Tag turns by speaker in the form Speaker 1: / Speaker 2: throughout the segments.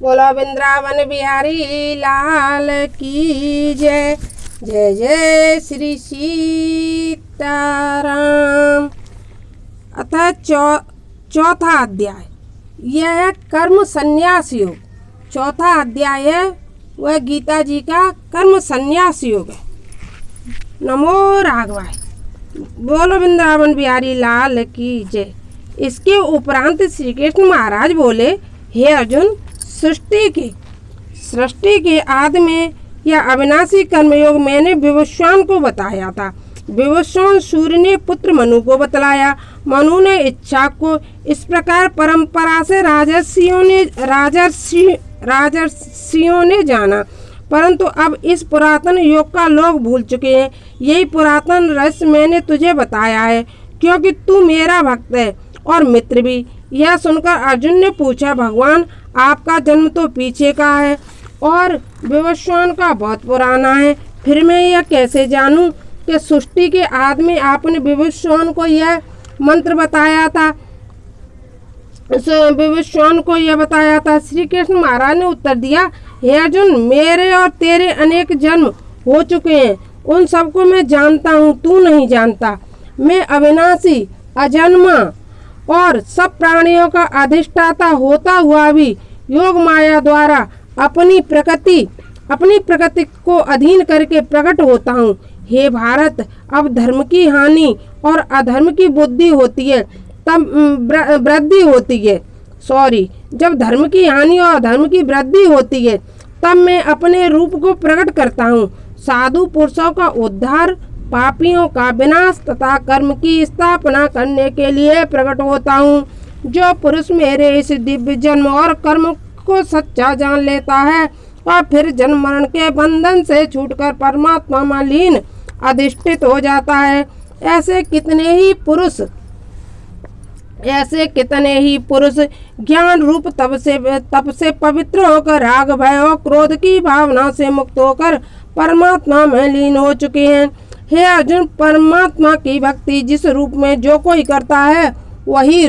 Speaker 1: बोलो वृंदावन बिहारी लाल की जय। जय जय श्री सीताराम। अतः चौथा अध्याय यह है कर्म संन्यास योग। चौथा अध्याय है वह गीता जी का कर्म संन्यास योग है। नमो राघवाय। बोलो वृंदावन बिहारी लाल की जय। इसके उपरांत श्री कृष्ण महाराज बोले, हे अर्जुन, सृष्टि के आदि में यह अविनाशी कर्मयोग मैंने विवस्वान को बताया था। विवस्वान सूर्य ने पुत्र मनु को बतलाया। मनु ने इच्छा को इस प्रकार परंपरा से राजर्षियों ने जाना, परंतु अब इस पुरातन योग का लोग भूल चुके हैं। यही पुरातन रहस्य मैंने तुझे बताया है, क्योंकि तू मेरा भक्त है और मित्र भी। यह सुनकर अर्जुन ने पूछा, भगवान, आपका जन्म तो पीछे का है और विवस्वान का बहुत पुराना है, फिर मैं यह कैसे जानूं कि सृष्टि के आदि में आपने विवस्वान को यह मंत्र बताया था, विवस्वान को यह बताया था। श्री कृष्ण महाराज ने उत्तर दिया, हे अर्जुन, मेरे और तेरे अनेक जन्म हो चुके हैं, उन सबको मैं जानता हूँ, तू नहीं जानता। मैं अविनाशी, अजन्मा और सब प्राणियों का अधिष्ठाता होता हुआ भी योग माया द्वारा अपनी प्रकृति को अधीन करके प्रकट होता हूँ। हे भारत, अब धर्म की हानि और अधर्म की बुद्धि होती है तब वृद्धि होती है। जब धर्म की हानि और अधर्म की वृद्धि होती है तब मैं अपने रूप को प्रकट करता हूँ। साधु पुरुषों का उद्धार, पापियों का विनाश तथा कर्म की स्थापना करने के लिए प्रकट होता हूँ। जो पुरुष मेरे इस दिव्य जन्म और कर्म को सच्चा जान लेता है और फिर जन्म मरण के बंधन से छूटकर परमात्मा में लीन अधिष्ठित हो जाता है, ऐसे कितने ही पुरुष ज्ञान रूप तप से पवित्र होकर राग, भय और क्रोध की भावना से मुक्त होकर परमात्मा में लीन हो चुके हैं। हे अर्जुन, परमात्मा की भक्ति जिस रूप में जो कोई करता है वही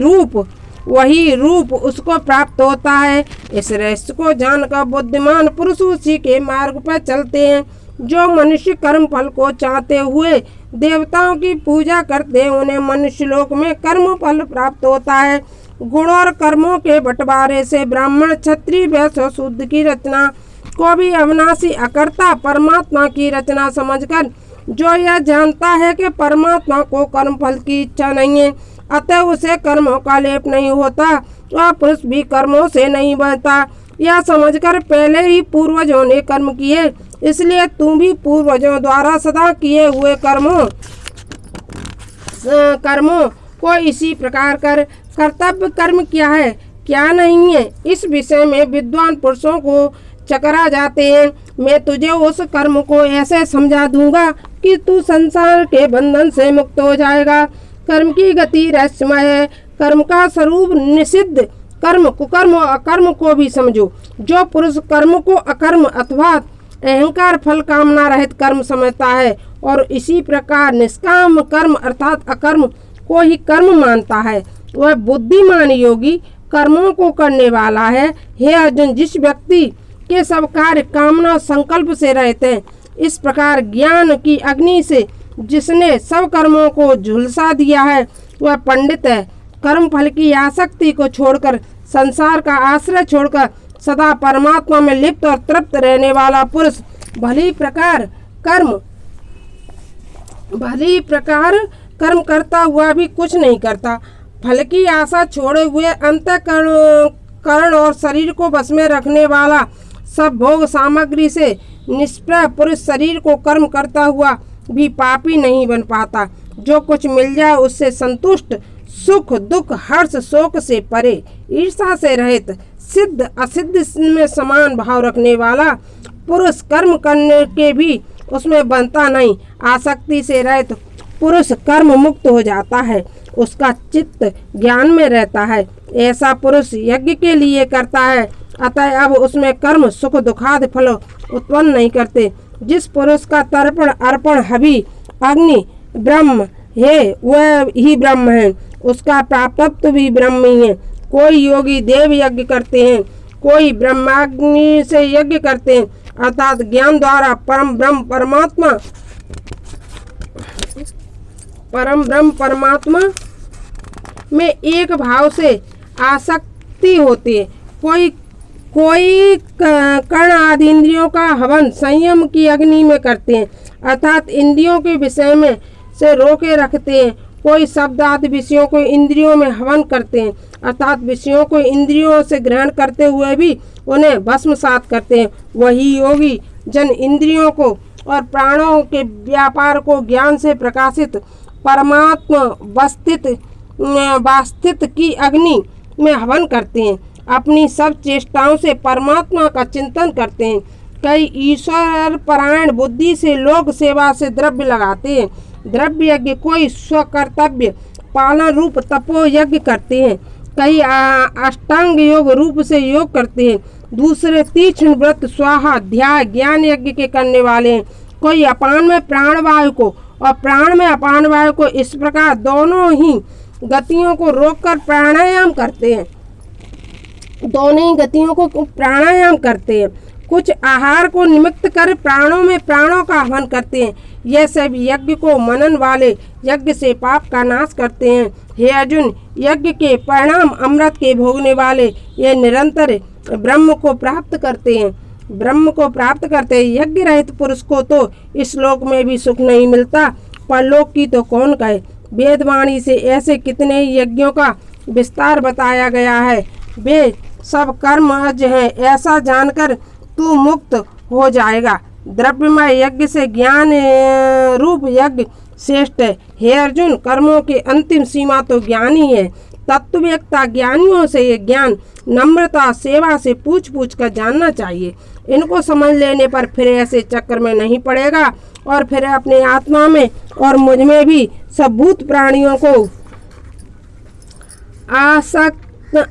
Speaker 1: रूप उसको प्राप्त होता है। इस रहस्य को जानकर बुद्धिमान पुरुष उसी के मार्ग पर चलते हैं। जो मनुष्य कर्म फल को चाहते हुए देवताओं की पूजा करते हैं, उन्हें मनुष्य लोक में कर्म फल प्राप्त होता है। गुण और कर्मों के बंटवारे से ब्राह्मण, क्षत्रिय, वैश्य, शूद्र की रचना को भी अविनाशी अकर्ता परमात्मा की रचना समझकर जो यह जानता है कि परमात्मा को कर्म फल की इच्छा नहीं है, अतः उसे कर्मों का लेप नहीं होता, वह पुरुष भी कर्मों से नहीं बनता। यह समझकर पहले ही पूर्वजों ने कर्म किए, इसलिए तुम भी पूर्वजों द्वारा सदा किए हुए कर्मों को इसी प्रकार कर। कर्तव्य कर्म क्या है क्या नहीं है, इस विषय में विद्वान पुरुषों को चकरा जाते हैं। मैं तुझे उस कर्म को ऐसे समझा दूंगा कि तू संसार के बंधन से मुक्त हो जाएगा। कर्म की गति रहस्यमय है, कर्म का स्वरूप निषिद्ध। कर्म, कुकर्म और अकर्म को भी समझो। जो पुरुष कर्म को अकर्म अथवा अहंकार फल कामना रहित कर्म समझता है और इसी प्रकार निष्काम कर्म अर्थात अकर्म को ही कर्म मानता है, वह बुद्धिमान योगी कर्मों को करने वाला है। हे अर्जुन, जिस व्यक्ति के सब कार्य कामना संकल्प से रहते हैं, इस प्रकार ज्ञान की अग्नि से जिसने सब कर्मों को झुलसा दिया है, वह पंडित है। कर्म फल की आसक्ति को छोड़कर, संसार का आश्रय छोड़कर सदा परमात्मा में लिप्त और तृप्त रहने वाला पुरुष भली प्रकार कर्म करता हुआ भी कुछ नहीं करता। फल की आशा छोड़े हुए अंतःकरण और शरीर को बस में रखने वाला सब भोग सामग्री से निष्प्रह पुरुष शरीर को कर्म करता हुआ भी पापी नहीं बन पाता। जो कुछ मिल जाए उससे संतुष्ट, सुख दुख हर्ष शोक से परे, ईर्षा से रहित, सिद्ध असिद्ध में समान भाव रखने वाला पुरुष कर्म करने के भी उसमें बनता नहीं। आसक्ति से रहित पुरुष कर्म मुक्त हो जाता है, उसका चित्त ज्ञान में रहता है। ऐसा पुरुष यज्ञ के लिए करता है, अतः अब उसमें कर्म सुख दुखादि फल उत्पन्न नहीं करते। जिस पुरुष का तर्पण अर्पण हवि अग्नि ब्रह्म है, वह ही ब्रह्म है, उसका प्राप्तत्व भी ब्रह्म ही है। कोई योगी देव यज्ञ करते हैं, कोई ब्रह्माग्नि से यज्ञ करते हैं, अर्थात ज्ञान द्वारा परम ब्रह्म परमात्मा में एक भाव से आसक्ति होती है। कोई कर्ण आदि इंद्रियों का हवन संयम की अग्नि में करते हैं, अर्थात इंद्रियों के विषय में से रोके रखते हैं। कोई शब्द आदि विषयों को इंद्रियों में हवन करते हैं, अर्थात विषयों को इंद्रियों से ग्रहण करते हुए भी उन्हें भस्मसात करते हैं। वही योगी जन इंद्रियों को और प्राणों के व्यापार को ज्ञान से प्रकाशित परमात्मा वास्तित की अग्नि में हवन करते हैं। अपनी सब चेष्टाओं से परमात्मा का चिंतन करते हैं। कई ईश्वर परायण बुद्धि से लोक सेवा से द्रव्य लगाते हैं। द्रव्य यज्ञ कोई स्वकर्तव्य पालन रूप तपो यज्ञ करते हैं। कई अष्टांग योग रूप से योग करते हैं। दूसरे तीक्ष्ण व्रत स्वाहा ध्याय ज्ञान यज्ञ के करने वाले हैं। कोई अपान में प्राणवायु को और प्राण में अपान वायु को इस प्रकार दोनों ही गतियों को रोककर प्राणायाम करते हैं। दोनों ही गतियों को प्राणायाम करते हैं। कुछ आहार को निमित्त कर प्राणों में प्राणों का हवन करते हैं। यह सब यज्ञ को मनन वाले यज्ञ से पाप का नाश करते हैं। हे अर्जुन, यज्ञ के परिणाम अमृत के भोगने वाले ये निरंतर ब्रह्म को प्राप्त करते हैं। यज्ञ रहित पुरुष को तो इस लोक में भी सुख नहीं मिलता, परलोक की तो कौन कहे। वेदवाणी से ऐसे कितने ही यज्ञों का विस्तार बताया गया है। वे सब कर्मज हैं, ऐसा जानकर तू मुक्त हो जाएगा। द्रव्यमय यज्ञ से ज्ञान रूप यज्ञ श्रेष्ठ है। हे अर्जुन, कर्मों की अंतिम सीमा तो ज्ञान ही है। तत्ववेत्ता ज्ञानियों से ये ज्ञान नम्रता सेवा से पूछ कर जानना चाहिए। इनको समझ लेने पर फिर ऐसे चक्कर में नहीं पड़ेगा और फिर अपने आत्मा में और मुझ में भी सब भूत प्राणियों को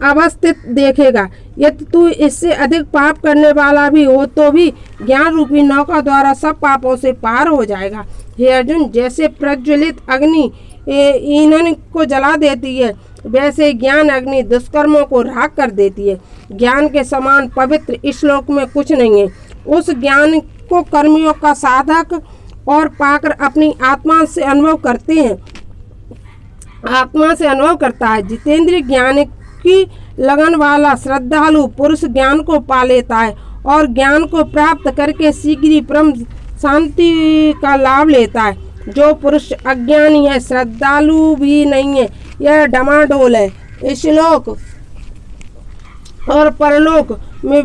Speaker 1: अवस्थित देखेगा। यदि तू इससे अधिक पाप करने वाला भी हो तो भी ज्ञान रूपी नौका द्वारा सब पापों से पार हो जाएगा। हे अर्जुन, जैसे प्रज्वलित अग्नि ईंधन को जला देती है, वैसे ज्ञान अग्नि दुष्कर्मों को राख कर देती है। ज्ञान के समान पवित्र इस लोक में कुछ नहीं है। उस ज्ञान को कर्मियों का साधक और पाकर अपनी आत्मा से अनुभव करता है। जितेंद्रिय ज्ञान की लगन वाला श्रद्धालु पुरुष ज्ञान को पा लेता है और ज्ञान को प्राप्त करके शीघ्र ही परम शांति का लाभ लेता है। जो पुरुष अज्ञानी है, श्रद्धालु भी नहीं है, यह डमाडोल है, इस लोक और परलोक में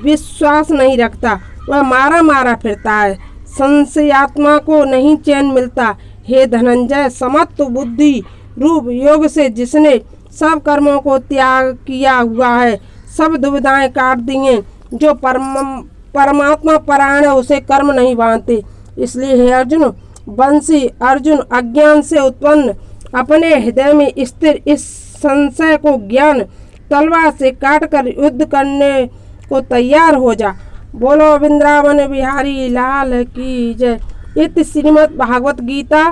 Speaker 1: विश्वास नहीं रखता, वह मारा फिरता है। संशयात्मा को नहीं चैन मिलता। हे धनंजय, समत्व बुद्धि रूप योग से जिसने सब कर्मों को त्याग किया हुआ है, सब दुविधाएं काट दी हैं। जो परमात्मा परायण है, उसे कर्म नहीं बांधते। इसलिए हे अर्जुन, बंसी अर्जुन अज्ञान से उत्पन्न अपने हृदय में स्थिर इस संशय को ज्ञान तलवार से काटकर युद्ध करने को तैयार हो जा। बोलो वृंदावन बिहारी लाल की जय। इति श्रीमद् भागवत गीता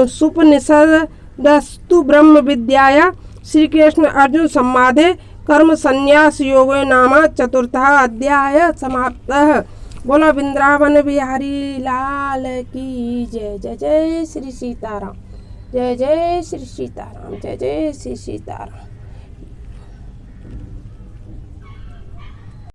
Speaker 1: सुपनिषदस्तु ब्रह्म विद्याया श्री कृष्ण अर्जुन संवादे कर्म संन्यास योगो नाम चतुर्थः अध्याय समाप्तः। बोलो वृंदावन बिहारी लाल की जय। जय जय श्री सीताराम, जय जय श्री सीताराम, जय जय श्री सीताराम।